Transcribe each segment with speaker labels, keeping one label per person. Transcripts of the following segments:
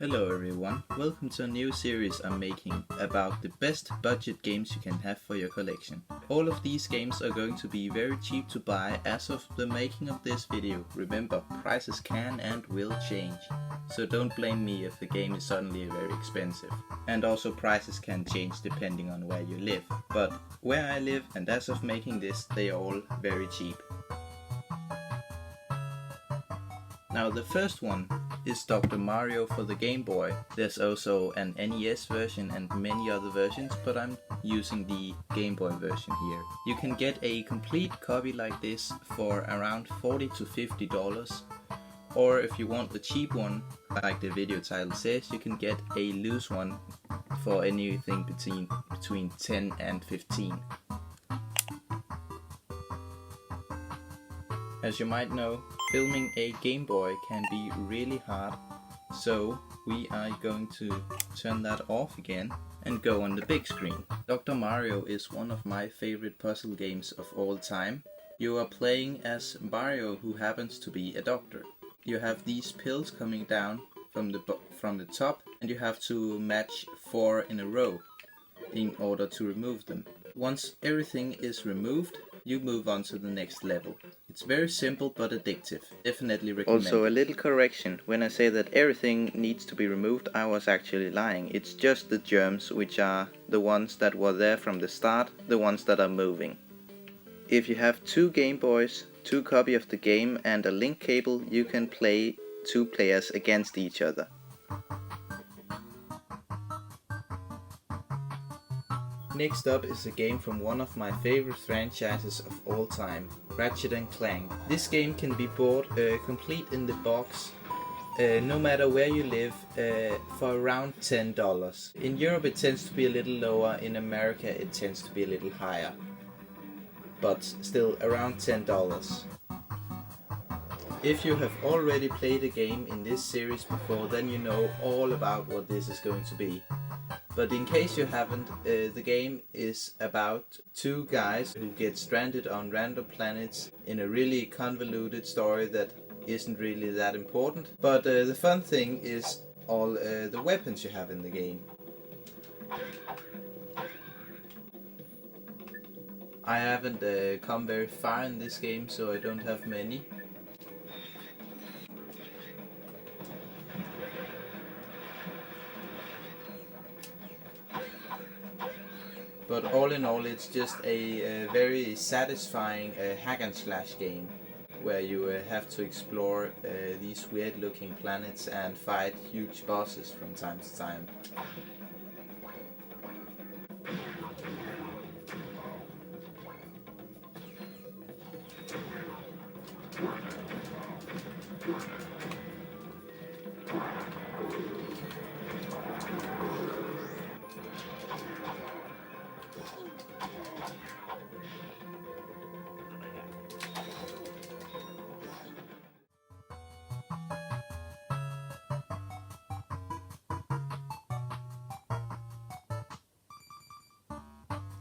Speaker 1: Hello everyone, welcome to a new series I'm making about the best budget games you can have for your collection. All of these games are going to be very cheap to buy as of the making of this video. Remember, prices can and will change, so don't blame me if the game is suddenly very expensive. And also prices can change depending on where you live, but where I live and as of making this, they are all very cheap. Now the first one is Dr. Mario for the Game Boy. There's also an NES version and many other versions, but I'm using the Game Boy version here. You can get a complete copy like this for around $40 to $50, or if you want the cheap one, like the video title says, you can get a loose one for anything between 10 and 15. As you might know, filming a Game Boy can be really hard, so we are going to turn that off again and go on the big screen. Dr. Mario is one of my favorite puzzle games of all time. You are playing as Mario, who happens to be a doctor. You have these pills coming down from the top, and you have to match 4 in a row in order to remove them. Once everything is removed, you move on to the next level. It's very simple but addictive. Definitely recommend. Also, a little correction. When I say that everything needs to be removed, I was actually lying. It's just the germs, which are the ones that were there from the start, the ones that are moving. If you have 2 Game Boys, 2 copies of the game and a link cable, you can play 2 players against each other. Next up is a game from one of my favorite franchises of all time, Ratchet & Clank. This game can be bought complete in the box, no matter where you live, for around $10. In Europe it tends to be a little lower, in America it tends to be a little higher, but still around $10. If you have already played a game in this series before, then you know all about what this is going to be. But in case you haven't, the game is about 2 guys who get stranded on random planets in a really convoluted story that isn't really that important. But the fun thing is all the weapons you have in the game. I haven't come very far in this game, so I don't have many. But all in all, it's just a very satisfying hack and slash game where you have to explore these weird looking planets and fight huge bosses from time to time.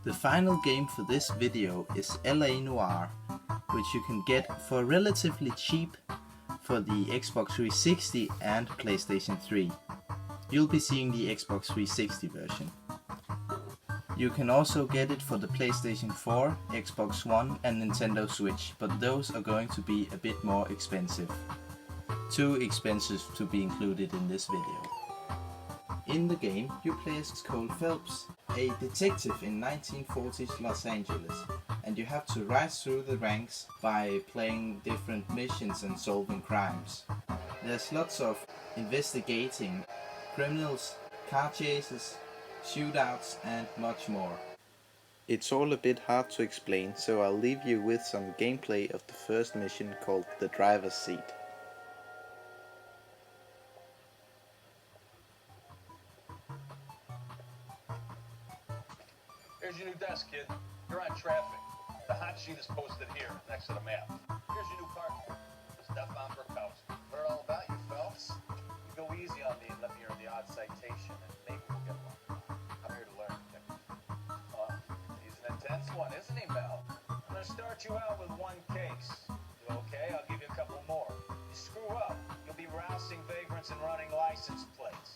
Speaker 1: The final game for this video is LA Noire, which you can get for relatively cheap for the Xbox 360 and PlayStation 3. You'll be seeing the Xbox 360 version. You can also get it for the PlayStation 4, Xbox One and Nintendo Switch, but those are going to be a bit more expensive. Too expensive to be included in this video. In the game, you play as Cole Phelps, a detective in 1940s Los Angeles, and you have to rise through the ranks by playing different missions and solving crimes. There's lots of investigating criminals, car chases, shootouts and much more. It's all a bit hard to explain, so I'll leave you with some gameplay of the first mission called The Driver's Seat.
Speaker 2: Here's your new desk, kid. You're on traffic. The hot sheet is posted here, next to the map. Here's your new partner, Stefan Burkowski. Heard all about you, Phelps. You go easy on me and let me earn the odd citation, and maybe we'll get along. I'm here to learn, Detective. He's an intense one, isn't he, Mel? I'm gonna start you out with 1 case. You okay? I'll give you a couple more. You screw up, you'll be rousing vagrants and running license plates.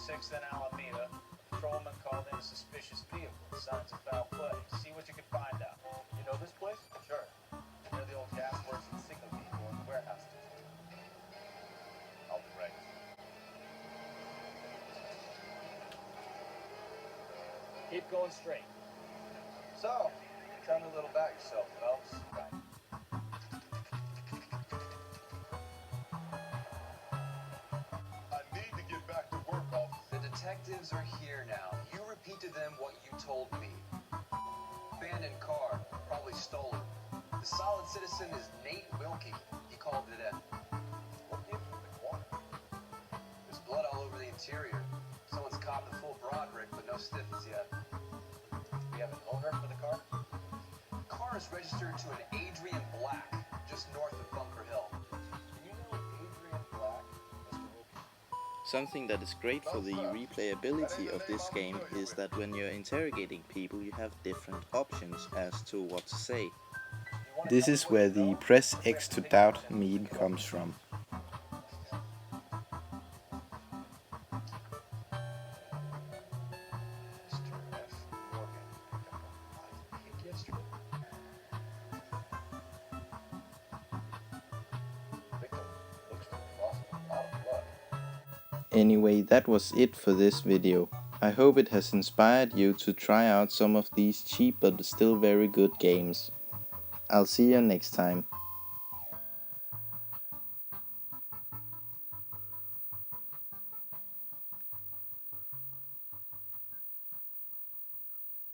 Speaker 2: 6th and Alameda. A patrolman called in a suspicious vehicle. Signs of foul play. See what you can find out. You know this place? Sure. Near the old gas works and signal depot and the warehouse. I'll be right. Keep going straight. So, tell me a little about yourself, Phelps. Right.
Speaker 3: I need to get back to work, officer.
Speaker 4: The detectives are here now. You repeat to them what you told me. Abandoned car, probably stolen. The solid citizen is Nate Wilkie. He called it in.
Speaker 2: What gives you the corner?
Speaker 4: There's blood all over the interior. Someone's copped the full Broderick, but no stiffs yet.
Speaker 2: We have an owner for the car?
Speaker 4: Car is registered to an Adrian Black, just north of Bunker Hill.
Speaker 2: Do you know Adrian Black, Mr. Wilkie?
Speaker 1: Something that is great for the replayability of this game is that when you're interrogating people you have different options as to what to say. This is where the press X to doubt meme comes from.
Speaker 2: Mr. F. Morgan picked up a live pig yesterday. Victim looks to be lost a lot of blood.
Speaker 1: Anyway, that was it for this video. I hope it has inspired you to try out some of these cheap but still very good games. I'll see you next time.